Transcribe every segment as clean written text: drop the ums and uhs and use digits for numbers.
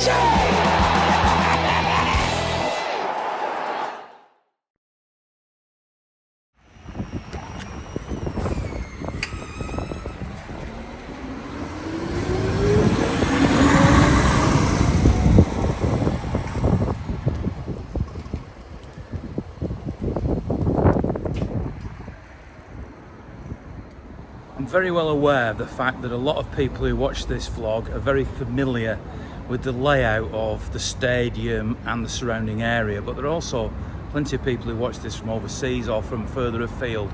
I'm very well aware of the fact that a lot of people who watch this vlog are very familiar with the layout of the stadium and the surrounding area, but there are also plenty of people who watch this from overseas or from further afield.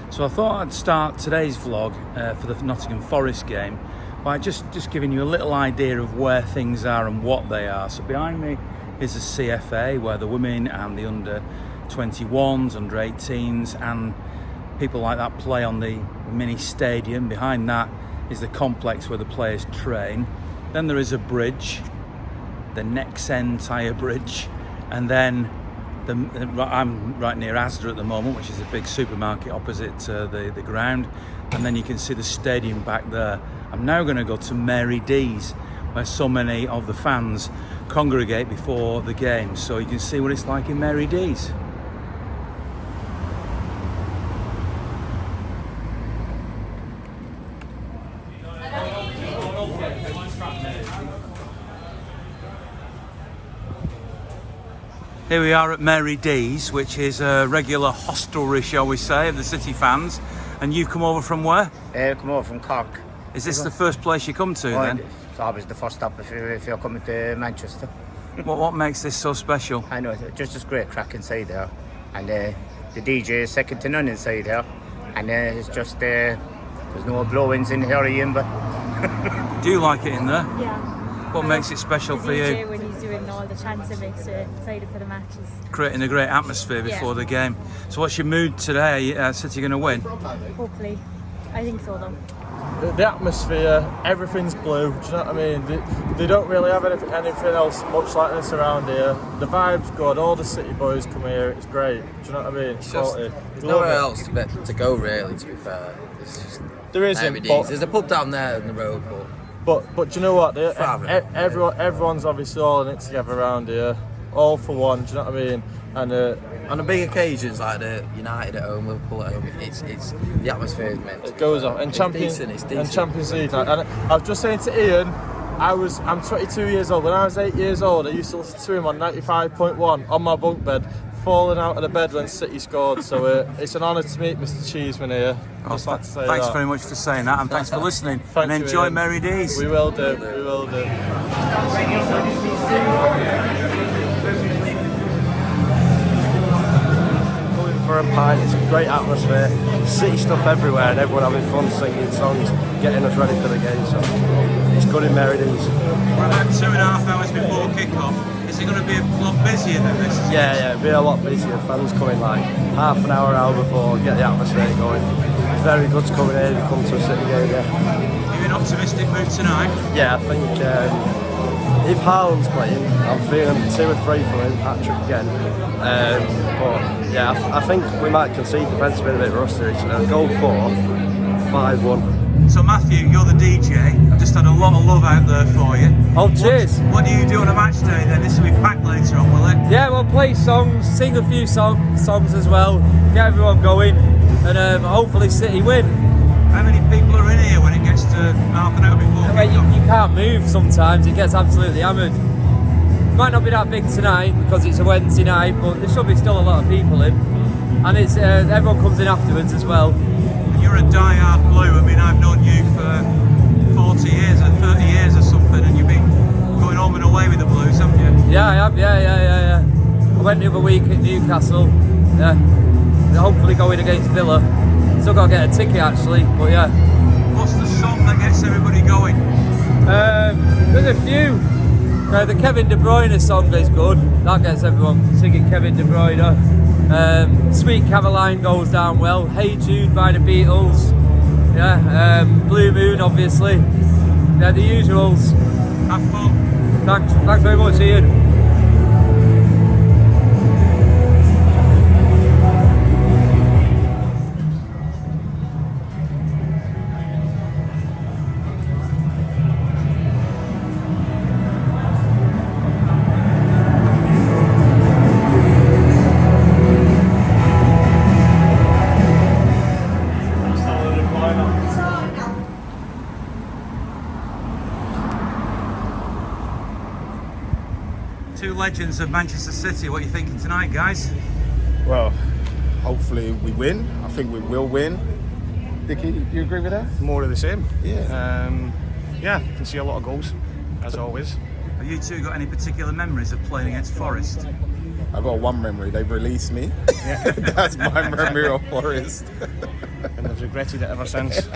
So I thought I'd start today's vlog for the Nottingham Forest game by just giving you a little idea of where things are and what they are. So behind me is the CFA, where the women and the under 21s, under 18s and people like that play on the mini stadium. Behind that is the complex where the players train. Then there is a bridge, the Nexen tyre bridge, and then I'm right near Asda at the moment, which is a big supermarket opposite the ground, and then you can see the stadium back there. I'm now going to go to Mary D's, where so many of the fans congregate before the game, so you can see what it's like in Mary D's. Here we are at Mary D's, which is a regular hostelry, shall we say, of the City fans. And you've come over from where? I come over from Cork. Is this the first place you come to then? It's always the first stop if you're coming to Manchester. What makes this so special? I know, just this great crack inside there. And the DJ is second to none inside here. And it's just, there's no blow-ins in here, Ian, but... Do you like it in there? Yeah. What makes it special for you? When he's doing all the chants, it makes it excited for the matches. Creating a great atmosphere before the game. So what's your mood today? Are City going to win? Hopefully. I think so though. The atmosphere, everything's blue, do you know what I mean? They don't really have anything else much like this around here. The vibe's good, all the City boys come here, it's great, do you know what I mean? It's there's nowhere else to go really, to be fair. There isn't, but there's a pub down there on the road, but do you know what? Everyone's obviously all in it together around here, all for one, do you know what I mean? And on the big occasions like the United at home, Liverpool at home, it's the atmosphere is meant. It goes off. And it's Champions League. And I was just saying to Ian, I'm 22 years old. When I was 8 years old, I used to listen to him on 95.1 on my bunk bed, falling out of the bed when City scored. So it's an honour to meet Mr. Cheeseman here. Thanks very much for saying that, and thanks for listening. And enjoy Mary D's. We will do. We will do. For a pint, it's a great atmosphere, City stuff everywhere and everyone having fun singing songs, getting us ready for the game, so it's good in Mary D's. We're about 2.5 hours before kick-off. Is it going to be a lot busier than this? Yeah, it'll be a lot busier. Fans coming like half an hour before, get the atmosphere going. It's very good to come in here and come to a City game, yeah. Are you in optimistic mood tonight? Yeah, I think if Haaland's playing, I'm feeling 2 or 3 for him, hat-trick again. But yeah, I think we might concede. Defence been a bit rusty, so goal 4, 5-1. So Matthew, you're the DJ. I've just had a lot of love out there for you. Oh, cheers. What do you do on a match day then? This will be packed later on, will it? Yeah, we'll play songs, sing a few songs as well, get everyone going, and hopefully City win. How many people are in here when it gets to half an hour before kickoff? You can't move sometimes, it gets absolutely hammered. Might not be that big tonight because it's a Wednesday night, but there should be still a lot of people in. And it's everyone comes in afterwards as well. You're a die-hard Blue. I mean, I've known you for 40 years or 30 years or something, and you've been going home and away with the Blues, haven't you? Yeah, I have, yeah. I went the other week at Newcastle, yeah. Hopefully going against Villa. Still got to get a ticket actually, but yeah. What's the song that gets everybody going? There's a few. The Kevin De Bruyne song is good. That gets everyone singing Kevin De Bruyne. Sweet Caroline goes down well. Hey Jude by the Beatles. Yeah. Blue Moon, obviously. Yeah, the usuals. Have fun. Thanks very much, Ian. Two legends of Manchester City. What are you thinking tonight, guys? Well, hopefully we win. I think we will win. Dickie, you agree with that? More of the same. Yeah. Yeah, can see a lot of goals, as always. Have you two got any particular memories of playing against Forest? I've got one memory. They've released me. That's my memory of Forest. And I've regretted it ever since.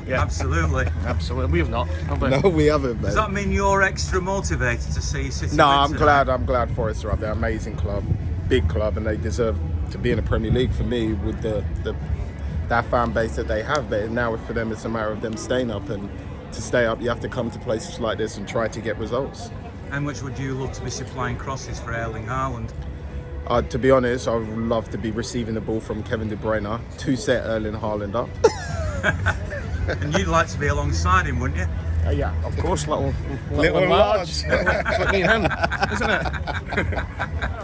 Yeah, Absolutely. absolutely. We have not, have we? No, we haven't, mate. Does that mean you're extra motivated to see City? No, win I'm tonight? glad. I'm glad Forest are up there. Amazing club, big club, and they deserve to be in the Premier League. For me, with that fan base that they have, but now for them, it's a matter of them staying up. And to stay up, you have to come to places like this and try to get results. How much would you love to be supplying crosses for Erling Haaland? To be honest, I would love to be receiving the ball from Kevin De Bruyne to set Erling Haaland up. And you'd like to be alongside him, wouldn't you? Yeah, of course, little Little and large. It's like me and him, isn't it?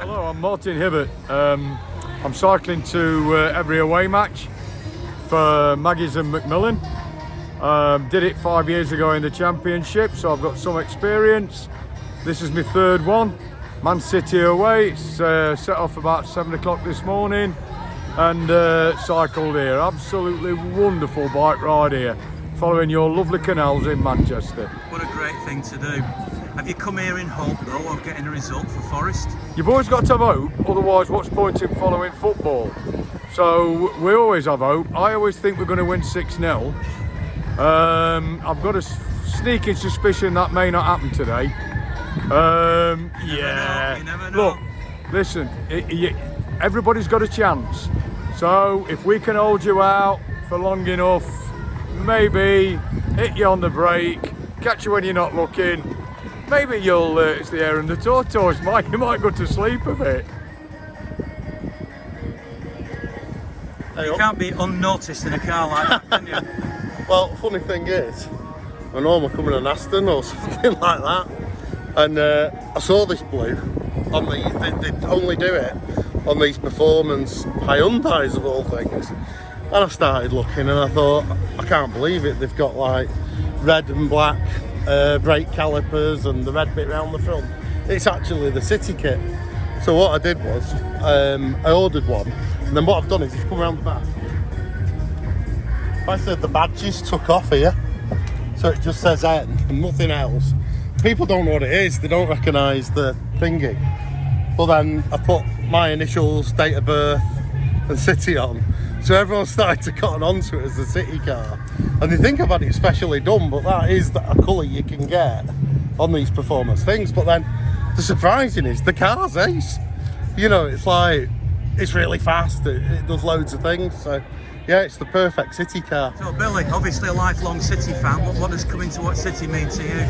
Hello, I'm Martin Hibbert. I'm cycling to every away match for Maggie's and Macmillan. Did it 5 years ago in the Championship, so I've got some experience. This is my third one. Man City away. It's set off about 7 o'clock this morning and cycled here. Absolutely wonderful bike ride here, following your lovely canals in Manchester. What a great thing to do. Have you come here in hope, though, of getting a result for Forest? You've always got to have hope, otherwise what's the point in following football? So we always have hope. I always think we're going to win 6-0. I've got a sneaking suspicion that may not happen today. You never know. Look, listen, everybody's got a chance. So if we can hold you out for long enough, maybe hit you on the break, catch you when you're not looking, maybe you'll, it's the air and the tortoise, you might go to sleep a bit. You can't be unnoticed in a car like that, can you? Well, funny thing is, I know I'm coming on Aston or something like that, and I saw this blue on they only do it on these performance Hyundais of all things, and I started looking and I thought, I can't believe it, they've got like red and black brake calipers and the red bit round the front. It's actually the City kit. So what I did was, I ordered one, and then what I've done is come around the back. I said the badges took off here, so it just says N and nothing else. People don't know what it is, they don't recognise the thingy. But then I put my initials, date of birth and City on, so everyone started to cotton onto it as the City car. And they think I've had it specially done, but that is a colour you can get on these performance things. But then the surprising is the car's ace. You know, it's like, it's really fast, it does loads of things, so yeah, it's the perfect City car. So, Billy, obviously a lifelong City fan, what does coming to watch City mean to you?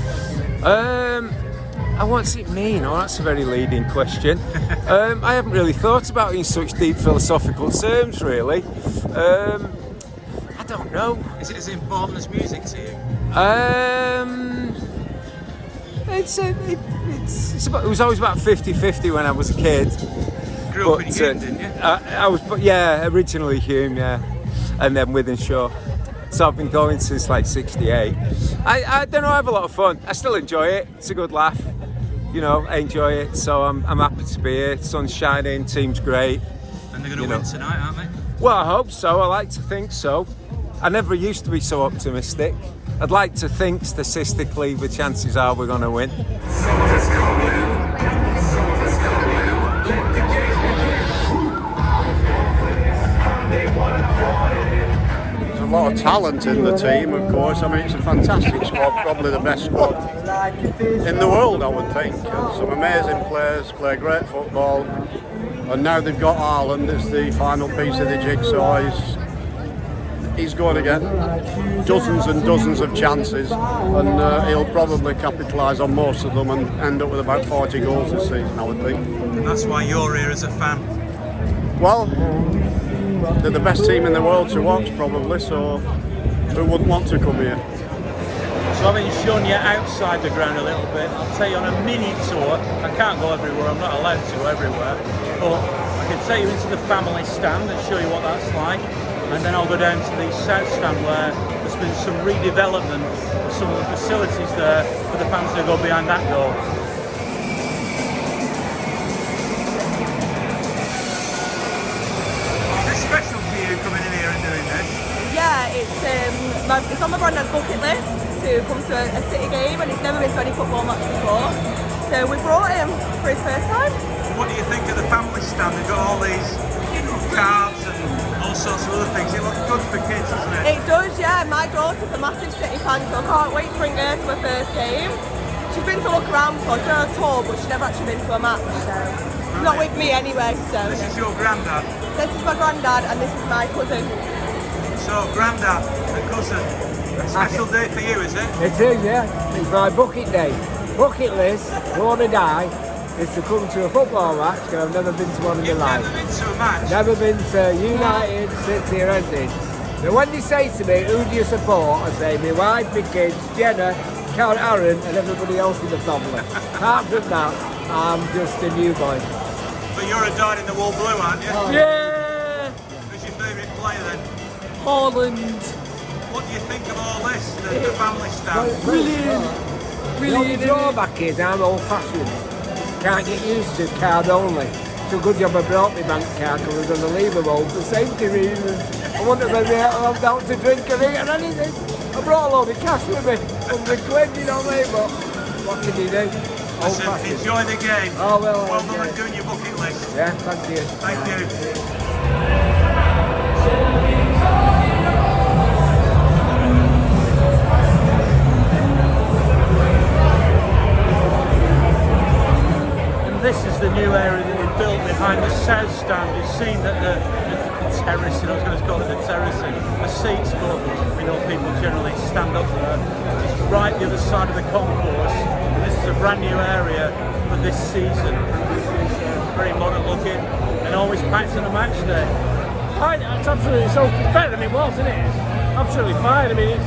What's it mean? Oh, that's a very leading question. I haven't really thought about it in such deep philosophical terms, really. I don't know. Is it as important as music to you? It was always about 50-50 when I was a kid. Grew up in Hume, didn't you? I was, originally Hume, yeah, and then Withenshaw. So I've been going since like 68. I don't know, I have a lot of fun. I still enjoy it. It's a good laugh. You know, I enjoy it. So I'm happy to be here. Sun's shining, team's great. And they're going to win tonight, aren't they? Well, I hope so. I like to think so. I never used to be so optimistic. I'd like to think statistically the chances are we're going to win. There's a lot of talent in the team, of course. I mean, it's a fantastic squad, probably the best squad in the world, I would think. Some amazing players, play great football. And now they've got Haaland, it's the final piece of the jigsaw. He's going to get dozens and dozens of chances, and he'll probably capitalise on most of them and end up with about 40 goals this season, I would think. And that's why you're here as a fan. Well, they're the best team in the world to watch, probably, so who wouldn't want to come here? So having shown you outside the ground a little bit, I'll take you on a mini tour. I can't go everywhere, I'm not allowed to go everywhere, but I can take you into the family stand and show you what that's like. And then I'll go down to the south stand where there's been some redevelopment of some of the facilities there for the fans to go behind that door. yeah, it's on my granddad's bucket list to come to a City game, and he's never been to any football match before. So we brought him for his first time. What do you think of the family stand? They've got all these cards and all sorts of other things. It looks good for kids, doesn't it? It does, yeah. My daughter's a massive City fan, so I can't wait to bring her to her first game. She's been to look around before, she's been on a tour, but she's never actually been to a match, so not with me anyway. So this is your granddad? This is my granddad, and this is my cousin. So granddad and cousin, a special day for you, is it? It is, yeah. It's my bucket day. Bucket list, born and die, is to come to a football match, because I've never been to one in my life. Never been to a match? Never been to United, City or anything. But when they say to me, who do you support? I say, my wife, my kids, Jenna, Karen, Aaron, and everybody else in the family. Apart from that, I'm just a new boy. But you're a dyed-in-the-wool blue, aren't you? Oh, yeah! Who's your favourite player then? Haaland. What do you think of all this, the family stand? Brilliant. The only drawback is I'm old-fashioned. Can't get used to card only. It's a good job I brought my bank card because we're going to leave them home for safety reasons. I wouldn't have been able to have to drink or eat or anything. I brought a load of cash with me. £100, you know what I mean? But what can you do? Listen, enjoy the game. Oh, well done at doing your bucket list. Yeah, thank you. Thank you. This is the new area that they built behind the south stand. You've seen that the terracing, I was going to call it the terracing, the seats, but you know, people generally stand up there. It's right the other side of the concourse. And this is a brand new area for this season. This is very modern looking and always packed on a match day. It's absolutely so better than it was, isn't it? Absolutely fine. I mean,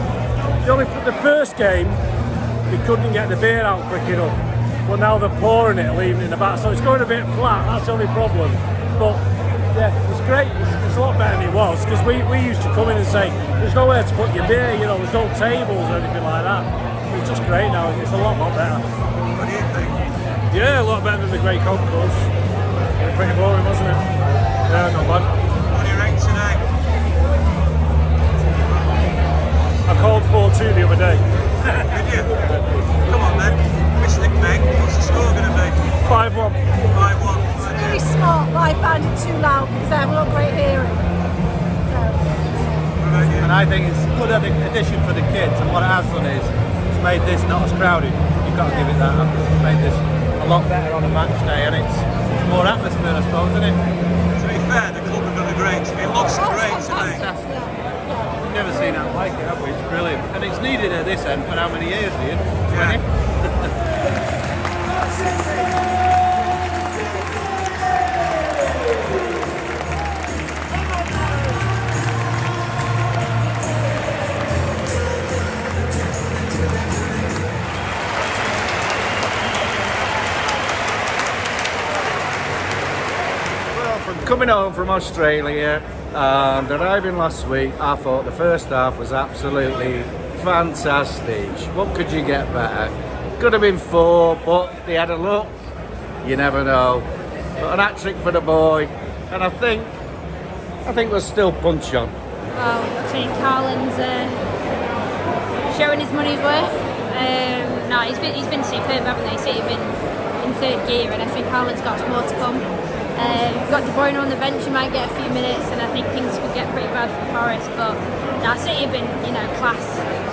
the first game, they couldn't get the beer out quick enough. Well, now they're pouring it, leaving it in the back, so it's going a bit flat. That's the only problem. But yeah, it's great. It's a lot better than it was, because we used to come in and say there's nowhere to put your beer. You know, there's no tables or anything like that. It's just great now. It's a lot better. What do you think? Yeah, a lot better than the Grey Concourse. Pretty boring, wasn't it? Yeah, not bad. What do you rate today? I called 4-2 the other day. Did you? Come on then. Mystic Meg, what's the score going to be? 5-1. 5-1. It's really smart, but I found it too loud because I have not great hearing. And I think it's a good addition for the kids, and what it has done is it's made this not as crowded. You've got to give it that. It's made this a lot better on a match day, and it's more atmosphere, I suppose, isn't it? To be fair, the club have done a great. It looks great today. We've never seen that like it, have we? It's brilliant. And it's needed at this end for how many years, Ian? 20? Coming home from Australia and arriving last week, I thought the first half was absolutely fantastic. What could you get better? Could have been 4, but they had a look. You never know. But an hat-trick for the boy, and I think we're still punch on. Well, I think Haaland's showing his money's worth. No, he's been superb, haven't they? City have been in third gear, and I think Haaland's got more to come. We've got De Bruyne on the bench, he might get a few minutes, and I think things could get pretty bad for Forest. But no, City have been, class,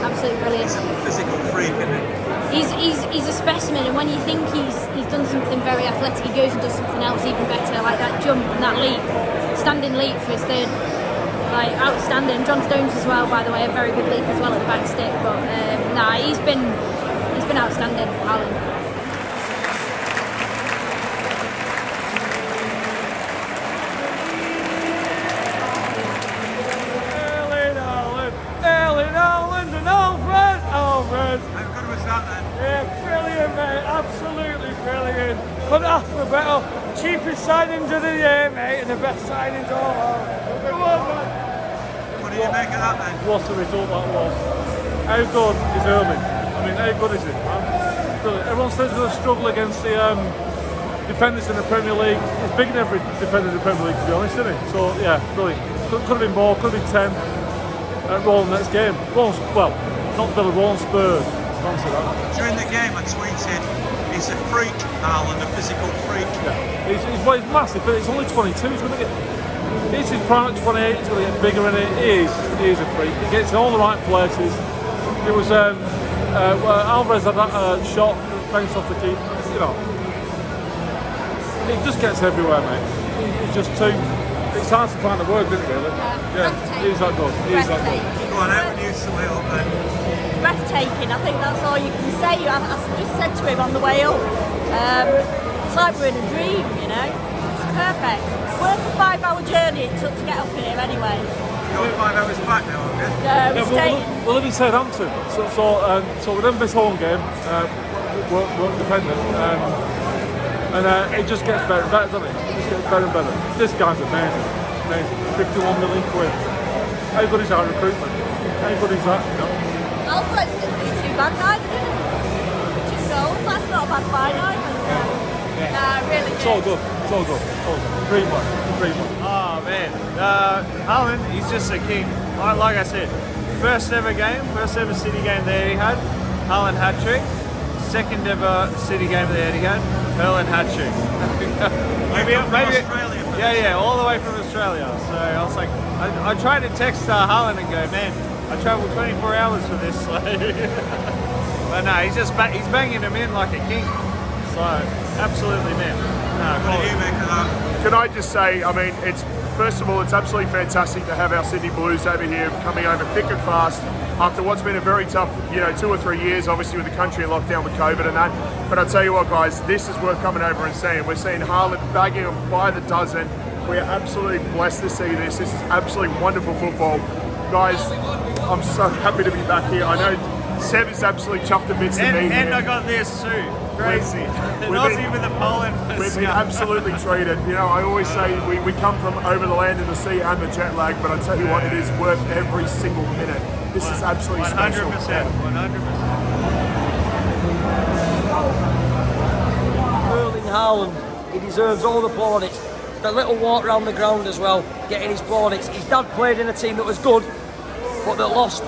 absolutely brilliant. He's a physical freak, isn't he? He's a specimen, and when you think he's done something very athletic, he goes and does something else even better, like that jump and that leap, standing leap for his third, outstanding. John Stones as well, by the way, a very good leap as well at the back stick. But he's been outstanding, Haaland. Absolutely brilliant. Couldn't ask for better. Cheapest signings of the year, mate, and the best signings all out. Come on, man. What do you make of that then? What's the result that was? How good is Erling? I mean, how good is it, man? Brilliant. Everyone says we're going to struggle against the defenders in the Premier League. He's bigger than every defender in the Premier League, to be honest, isn't he? So, yeah, brilliant. Could have been more, could have been 10. at Roland next game. Well, not Villa, Roland Spurs. Fancy that. During the game, I tweeted, he's a freak, Haaland, a physical freak. Yeah, he's massive, but he's only 22. He's going to get. It's his prime at 28. He's going to get bigger in it. He is a freak. He gets in all the right places. It was Alvarez had that shot that bounced off the keeper. You know, he just gets everywhere, mate. He's just too. It's hard to find the word, isn't it, really? Yeah, he's that good. He's that good. Go on, how would you sum it up then? Breathtaking, I think that's all you can say. I just said to him on the way up, it's like we're in a dream, you know? It's perfect. Worth the 5-hour journey it took to get up here anyway. You're 5 hours back now, aren't you? Yeah, we'll live in Southampton, so we didn't miss home game. We're dependent. And it just gets better and better, doesn't it? It just gets better and better. This guy's amazing. 51 million quid. How good is our recruitment? How good is that? You know? Alvarez didn't do too bad neither, did he? 2 goals, that's not a bad fight either. Nah, really good. It's all good. It's all good. Dream one. Oh man, Haaland, he's just a king. Like I said, first ever City game that he had, Haaland hat-trick. Second ever City game that he had, Haaland hat-trick. maybe Australia. Yeah, all the way from Australia. So I was like, I tried to text Haaland and go, man, I travelled 24 hours for this. But no, he's banging them in like a king. So absolutely, man. What do you make of that? Can I just say, I mean, first of all, it's absolutely fantastic to have our Sydney Blues over here, coming over thick and fast after what's been a very tough, 2 or 3 years, obviously with the country in lockdown with COVID and that. But I'll tell you what, guys, this is worth coming over and seeing. We're seeing Haaland bagging them by the dozen. We are absolutely blessed to see this. This is absolutely wonderful football. Guys, I'm so happy to be back here. I know Seb is absolutely chuffed to bits to be here. And I got this too. Crazy. Aussie with the Poland. We've been absolutely treated. I always say we come from over the land and the sea and the jet lag, but I tell you what, it is worth every single minute. This is absolutely 100%, special. 100%. Erling Haaland, he deserves all the plaudits. The little walk around the ground as well, getting his plaudits. His dad played in a team that was good, but that lost.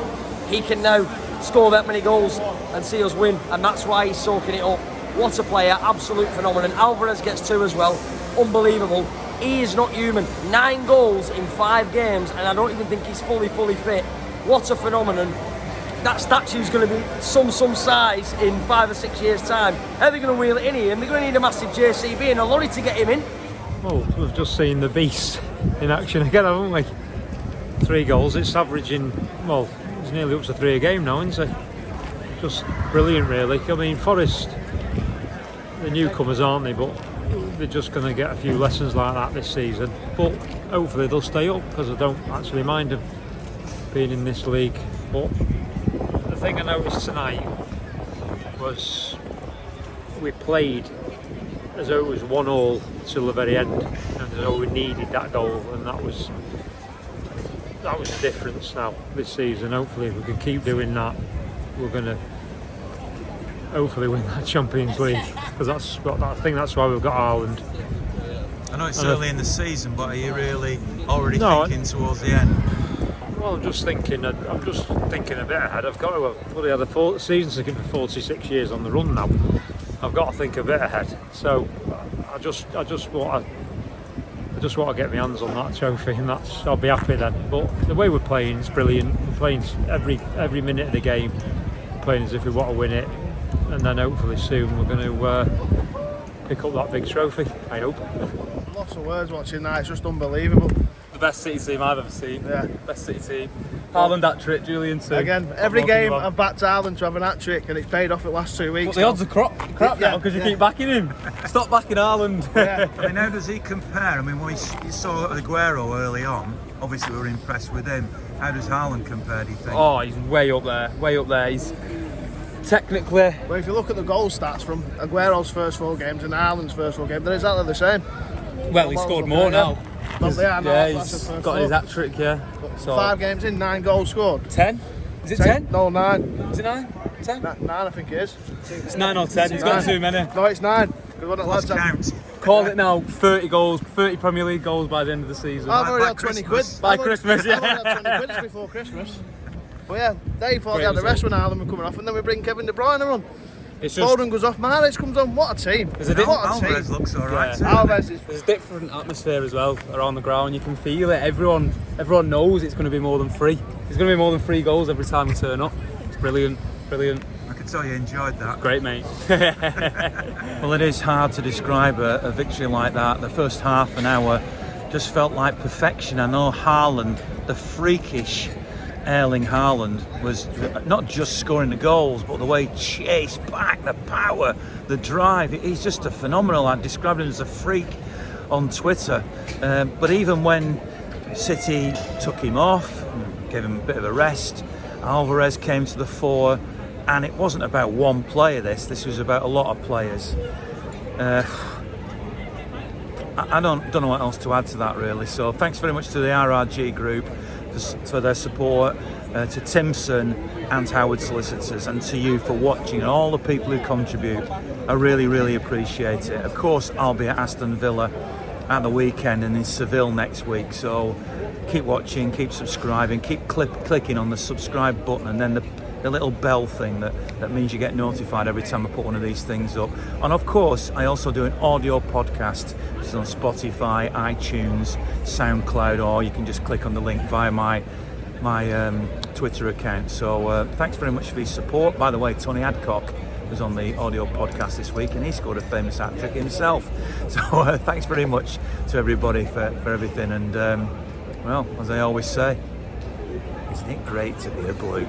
He can now score that many goals and see us win, and that's why he's soaking it up. What a player, absolute phenomenon. Alvarez gets 2 as well, unbelievable. He is not human. 9 goals in 5 games, and I don't even think he's fully fit. What a phenomenon. That statue's going to be some size in 5 or 6 years' time. How are they going to wheel it in here? And they're going to need a massive JCB and a lorry to get him in. Well, we've just seen the beast in action again, haven't we? 3 goals, it's averaging, well, it's nearly up to 3 a game now, isn't it? Just brilliant, really. I mean, Forest, the newcomers, aren't they? But they're just going to get a few lessons like that this season. But hopefully they'll stay up, because I don't actually mind them being in this league. But the thing I noticed tonight was we played as though it was 1-1 till the very end, and as though we needed that goal, and that was the difference now this season. Hopefully if we can keep doing that, we're going to hopefully win that Champions League, because I think that's why we've got Haaland. I know it's early in the season, but are you really already thinking towards the end? Well, I'm just thinking a bit ahead. I've got to have probably had a season ticket for 46 years on the run now. I've got to think a bit ahead. So I just want to get my hands on that trophy, and I'll be happy then. But the way we're playing is brilliant. We're playing every minute of the game, playing as if we want to win it, and then hopefully soon we're going to pick up that big trophy, I hope. Lots of words watching that, it's just unbelievable. The best City team I've ever seen. Yeah. Best City team. Haaland hat-trick, Julian too. Again, every game I've backed Haaland to have an hat-trick, and it's paid off the last 2 weeks. But the odds are crap now, because you keep backing him. Stop backing Haaland. I mean, how does he compare? I mean, when you saw Aguero early on, obviously we were impressed with him. How does Haaland compare, do you think? Oh, he's way up there. He's technically... Well, if you look at the goal stats from Aguero's first 4 games and Haaland's first 4 games, they're exactly the same. Well, he scored more now. Well, he's got his hat-trick, So 5 games in, 9 goals scored. 10? Is it 10? No, 9. Is it 9? 10? 9, I think it is. It's 9 or 10, he's got too many. No, it's 9. Call it now, 30 goals, 30 Premier League goals by the end of the season. I've already had 20 quid. By Christmas, I've already had 20 quid before Christmas. But yeah, they thought they had the rest when Haaland were coming off, and then we bring Kevin De Bruyne on. It's just, Foden goes off, Mahrez comes on. What a team! There's a What a Alvarez team! looks alright. Alvarez is. There's a different atmosphere as well around the ground. You can feel it. Everyone knows it's going to be more than 3. There's going to be more than 3 goals every time we turn up. It's brilliant. I can tell you enjoyed that. Great, mate. Well, it is hard to describe a victory like that. The first half an hour just felt like perfection. I know Haaland, the freakish Erling Haaland, was not just scoring the goals, but the way he chased back, the power, the drive. He's just a phenomenal. I described him as a freak on Twitter. But even when City took him off, gave him a bit of a rest, Alvarez came to the fore, and it wasn't about one player. This was about a lot of players. I don't know what else to add to that, really. So thanks very much to the RRG Group for their support, to Timpson and Howard Solicitors, and to you for watching, and all the people who contribute. I really appreciate it. Of course, I'll be at Aston Villa at the weekend and in Seville next week. So keep watching, keep subscribing, keep clicking on the subscribe button, and then the little bell thing that means you get notified every time I put one of these things up. And of course, I also do an audio podcast, which is on Spotify, iTunes, SoundCloud, or you can just click on the link via my Twitter account. So thanks very much for your support. By the way, Tony Adcock was on the audio podcast this week, and he scored a famous hat-trick himself. So thanks very much to everybody for everything. And well, as I always say, isn't it great to be a Blue?